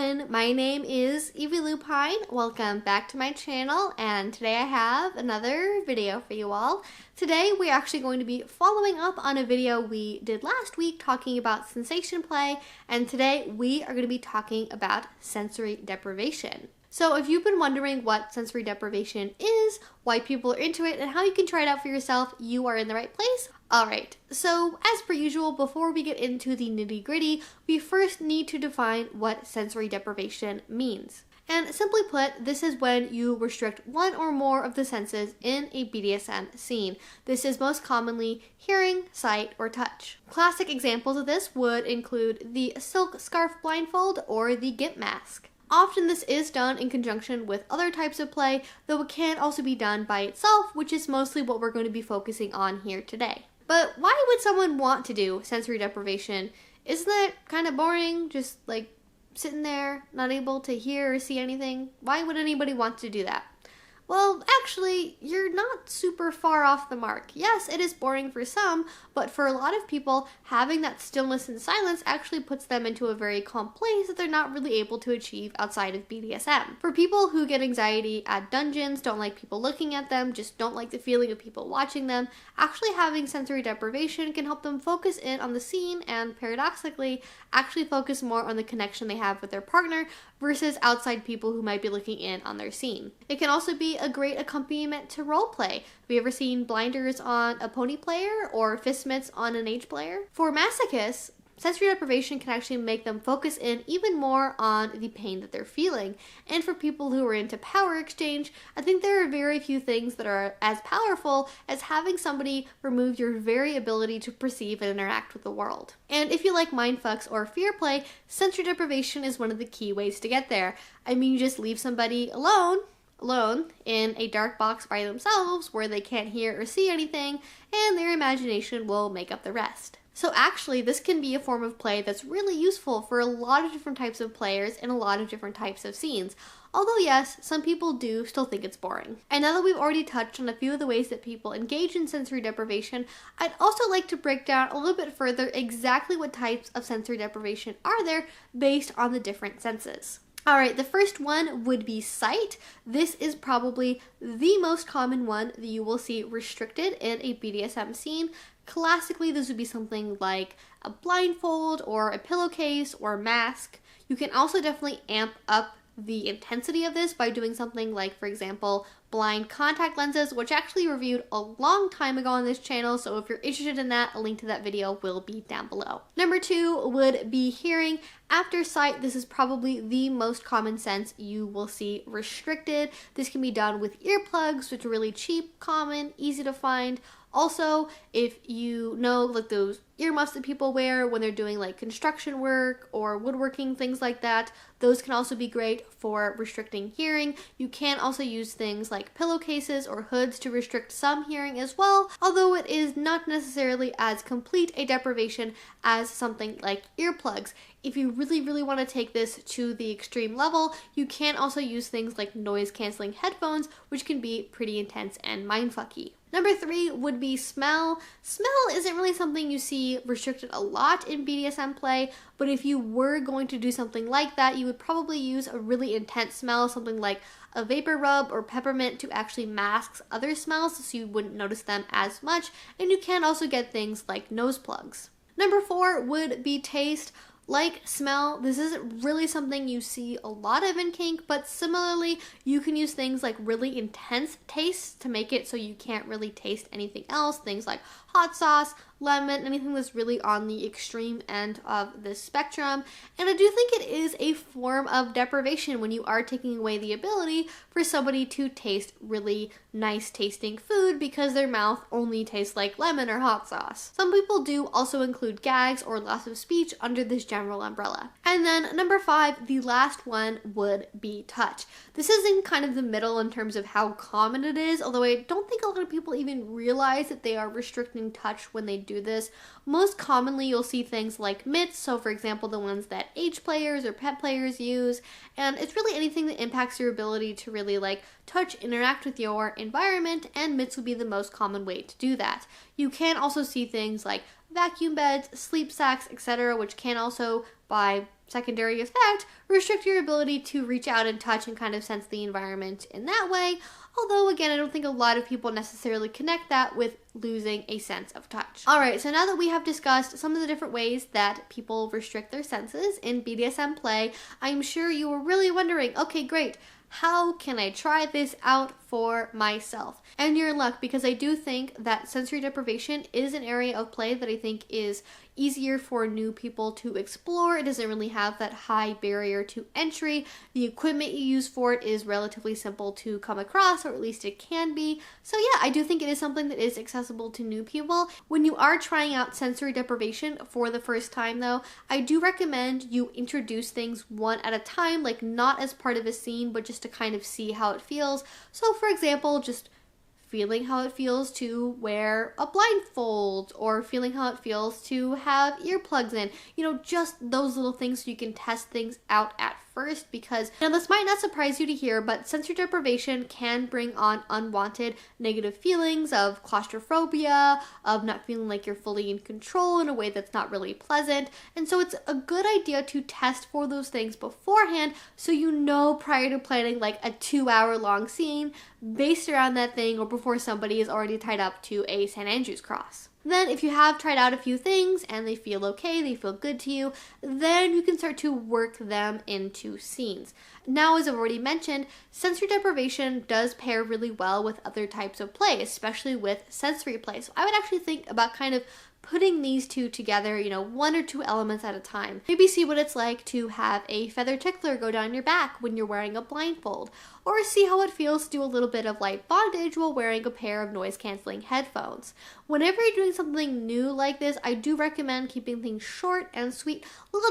everyone, my name is Evie Lupine. Welcome back to my channel, and today I have another video for you all. Today we're actually going to be following up on a video we did last week talking about sensation play, and today we are going to be talking about sensory deprivation. So if you've been wondering what sensory deprivation is, why people are into it, and how you can try it out for yourself, you are in the right place. Alright, so as per usual, before we get into the nitty-gritty, we first need to define what sensory deprivation means. And simply put, this is when you restrict one or more of the senses in a BDSM scene. This is most commonly hearing, sight, or touch. Classic examples of this would include the silk scarf blindfold or the gimp mask. Often this is done in conjunction with other types of play, though it can also be done by itself, which is mostly what we're going to be focusing on here today. But why would someone want to do sensory deprivation? Isn't that kind of boring? Just like sitting there, not able to hear or see anything? Why would anybody want to do that? Well, actually, you're not super far off the mark. Yes, it is boring for some, but for a lot of people, having that stillness and silence actually puts them into a very calm place that they're not really able to achieve outside of BDSM. For people who get anxiety at dungeons, don't like people looking at them, just don't like the feeling of people watching them, actually having sensory deprivation can help them focus in on the scene and, paradoxically, actually focus more on the connection they have with their partner versus outside people who might be looking in on their scene. It can also be a great accompaniment to roleplay. Have you ever seen blinders on a pony player or fist mitts on an H player? For masochists, sensory deprivation can actually make them focus in even more on the pain that they're feeling. And for people who are into power exchange, I think there are very few things that are as powerful as having somebody remove your very ability to perceive and interact with the world. And if you like mindfucks or fear play, sensory deprivation is one of the key ways to get there. I mean, you just leave somebody alone in a dark box by themselves where they can't hear or see anything, and their imagination will make up the rest. So actually, this can be a form of play that's really useful for a lot of different types of players in a lot of different types of scenes. Although yes, some people do still think it's boring. And now that we've already touched on a few of the ways that people engage in sensory deprivation, I'd also like to break down a little bit further exactly what types of sensory deprivation are there based on the different senses. Alright, the first one would be sight. This is probably the most common one that you will see restricted in a BDSM scene. Classically, this would be something like a blindfold or a pillowcase or mask. You can also definitely amp up the intensity of this by doing something like, for example, blind contact lenses, which I actually reviewed a long time ago on this channel, so if you're interested in that, a link to that video will be down below. Number two would be hearing. After sight, this is probably the most common sense you will see restricted. This can be done with earplugs, which are really cheap, common, easy to find. Also, if you know like those earmuffs that people wear when they're doing like construction work or woodworking, things like that, those can also be great for restricting hearing. You can also use things like pillowcases or hoods to restrict some hearing as well, although it is not necessarily as complete a deprivation as something like earplugs. If you really want to take this to the extreme level, you can also use things like noise canceling headphones, which can be pretty intense and mindfucky. Number three would be smell. Smell isn't really something you see restricted a lot in BDSM play, but if you were going to do something like that, you would probably use a really intense smell, something like a vapor rub or peppermint to actually mask other smells so you wouldn't notice them as much, and you can also get things like nose plugs. Number four would be taste. Like smell, this isn't really something you see a lot of in kink, but similarly, you can use things like really intense tastes to make it so you can't really taste anything else. Things like hot sauce, lemon, anything that's really on the extreme end of the spectrum. And I do think it is a form of deprivation when you are taking away the ability for somebody to taste really nice tasting food because their mouth only tastes like lemon or hot sauce. Some people do also include gags or loss of speech under this general umbrella. And then number five, the last one would be touch. This is in kind of the middle in terms of how common it is, although I don't think a lot of people even realize that they are restricting touch when they do this. Most commonly, you'll see things like mitts, so for example, the ones that H players or pet players use, and it's really anything that impacts your ability to really like touch, interact with your environment, and mitts would be the most common way to do that. You can also see things like vacuum beds, sleep sacks, etc., which can also, by secondary effect, restrict your ability to reach out and touch and kind of sense the environment in that way. Although, again, I don't think a lot of people necessarily connect that with losing a sense of touch. Alright, so now that we have discussed some of the different ways that people restrict their senses in BDSM play, I'm sure you were really wondering, okay, great, how can I try this out for myself? And you're in luck, because I do think that sensory deprivation is an area of play that I think is easier for new people to explore. It doesn't really have that high barrier to entry. The equipment you use for it is relatively simple to come across, or at least it can be. So yeah, I do think it is something that is accessible to new people. When you are trying out sensory deprivation for the first time though, I do recommend you introduce things one at a time, like not as part of a scene, but just to kind of see how it feels. So for example, just feeling how it feels to wear a blindfold, or feeling how it feels to have earplugs in. You know, just those little things so you can test things out at first, because now this might not surprise you to hear, but sensory deprivation can bring on unwanted negative feelings of claustrophobia, of not feeling like you're fully in control in a way that's not really pleasant. And so it's a good idea to test for those things beforehand, so you know prior to planning like a 2-hour long scene based around that thing, or before somebody is already tied up to a St. Andrew's cross. Then if you have tried out a few things and they feel okay, they feel good to you, then you can start to work them into scenes. Now, as I've already mentioned, sensory deprivation does pair really well with other types of play, especially with sensory play. So I would actually think about kind of putting these two together, you know, 1 or 2 elements at a time. Maybe see what it's like to have a feather tickler go down your back when you're wearing a blindfold, or see how it feels to do a little bit of light bondage while wearing a pair of noise-canceling headphones. Whenever you're doing something new like this, I do recommend keeping things short and sweet,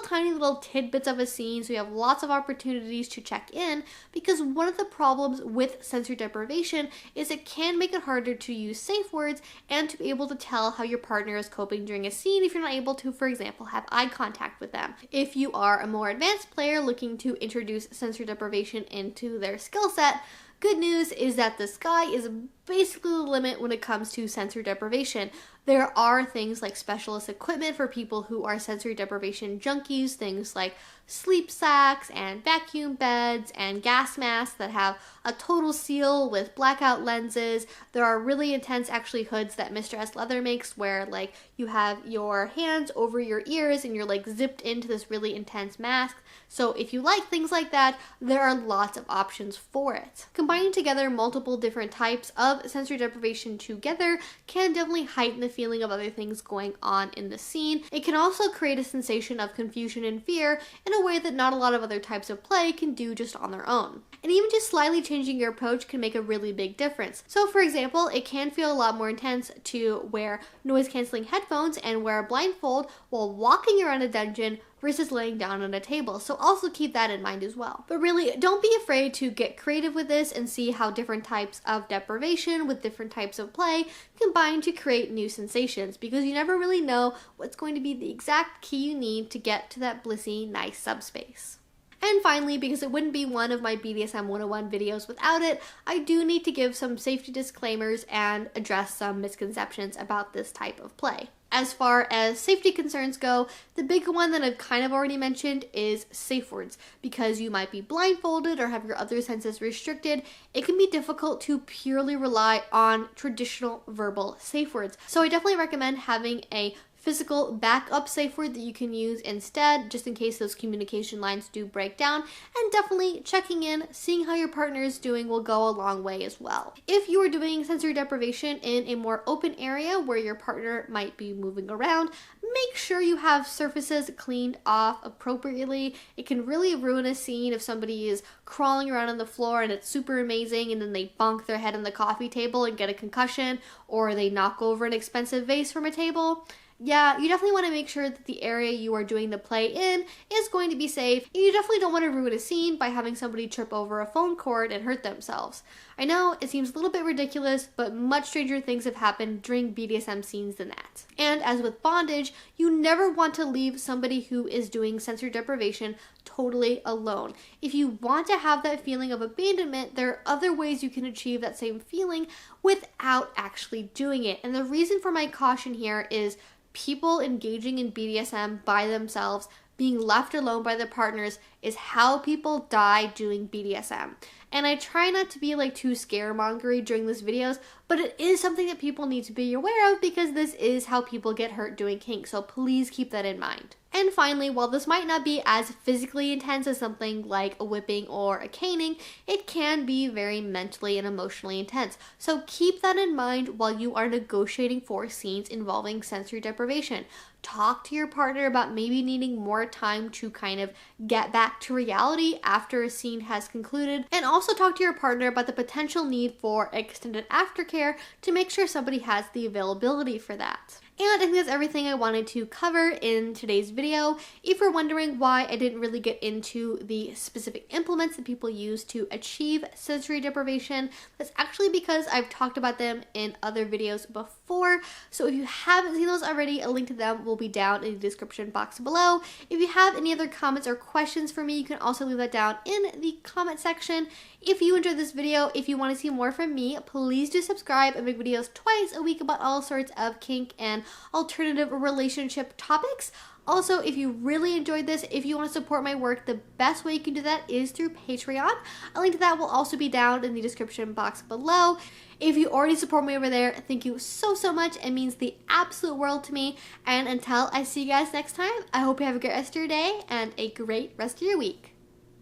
tiny little tidbits of a scene, so you have lots of opportunities to check in, because one of the problems with sensory deprivation is it can make it harder to use safe words and to be able to tell how your partner is coping during a scene if you're not able to, for example, have eye contact with them. If you are a more advanced player looking to introduce sensory deprivation into their skill set, good news is that the sky is basically the limit when it comes to sensory deprivation. There are things like specialist equipment for people who are sensory deprivation junkies, things like sleepsacks and vacuum beds and gas masks that have a total seal with blackout lenses. There are really intense actually hoods that Mr. S Leather makes where like you have your hands over your ears and you're like zipped into this really intense mask. So if you like things like that, there are lots of options for it. Combining together multiple different types of sensory deprivation together can definitely heighten the feeling of other things going on in the scene. It can also create a sensation of confusion and fear in a way that not a lot of other types of play can do just on their own. And even just slightly changing your approach can make a really big difference. So for example, it can feel a lot more intense to wear noise-canceling headphones and wear a blindfold while walking around a dungeon versus laying down on a table. So also keep that in mind as well. But really, don't be afraid to get creative with this and see how different types of deprivation with different types of play combine to create new sensations, because you never really know what's going to be the exact key you need to get to that blissy, nice subspace. And finally, because it wouldn't be one of my BDSM 101 videos without it, I do need to give some safety disclaimers and address some misconceptions about this type of play. As far as safety concerns go, the big one that I've kind of already mentioned is safe words. Because you might be blindfolded or have your other senses restricted, it can be difficult to purely rely on traditional verbal safe words. So I definitely recommend having a physical backup safe word that you can use instead, just in case those communication lines do break down, and definitely checking in, seeing how your partner is doing will go a long way as well. If you are doing sensory deprivation in a more open area where your partner might be moving around, make sure you have surfaces cleaned off appropriately. It can really ruin a scene if somebody is crawling around on the floor and it's super amazing and then they bonk their head on the coffee table and get a concussion, or they knock over an expensive vase from a table. Yeah, you definitely want to make sure that the area you are doing the play in is going to be safe. You definitely don't want to ruin a scene by having somebody trip over a phone cord and hurt themselves. I know it seems a little bit ridiculous, but much stranger things have happened during BDSM scenes than that. And as with bondage, you never want to leave somebody who is doing sensory deprivation totally alone. If you want to have that feeling of abandonment, there are other ways you can achieve that same feeling without actually doing it. And the reason for my caution here is people engaging in BDSM by themselves being left alone by their partners is how people die doing BDSM. And I try not to be like too scaremongery during these videos, but it is something that people need to be aware of because this is how people get hurt doing kink, so please keep that in mind. And finally, while this might not be as physically intense as something like a whipping or a caning, it can be very mentally and emotionally intense. So keep that in mind while you are negotiating for scenes involving sensory deprivation. Talk to your partner about maybe needing more time to kind of get back to reality after a scene has concluded, and also talk to your partner about the potential need for extended aftercare to make sure somebody has the availability for that. And I think that's everything I wanted to cover in today's video. If you're wondering why I didn't really get into the specific implements that people use to achieve sensory deprivation, that's actually because I've talked about them in other videos before. So if you haven't seen those already, a link to them will be down in the description box below. If you have any other comments or questions for me, you can also leave that down in the comment section. If you enjoyed this video, if you want to see more from me, please do subscribe. I make videos twice a week about all sorts of kink and alternative relationship topics. Also, if you really enjoyed this, if you want to support my work, the best way you can do that is through Patreon. A link to that will also be down in the description box below. If you already support me over there, thank you so much. It means the absolute world to me. And until I see you guys next time, I hope you have a great rest of your day and a great rest of your week.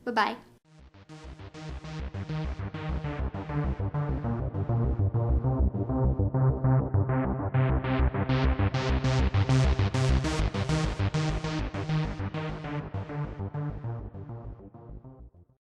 Bye-bye.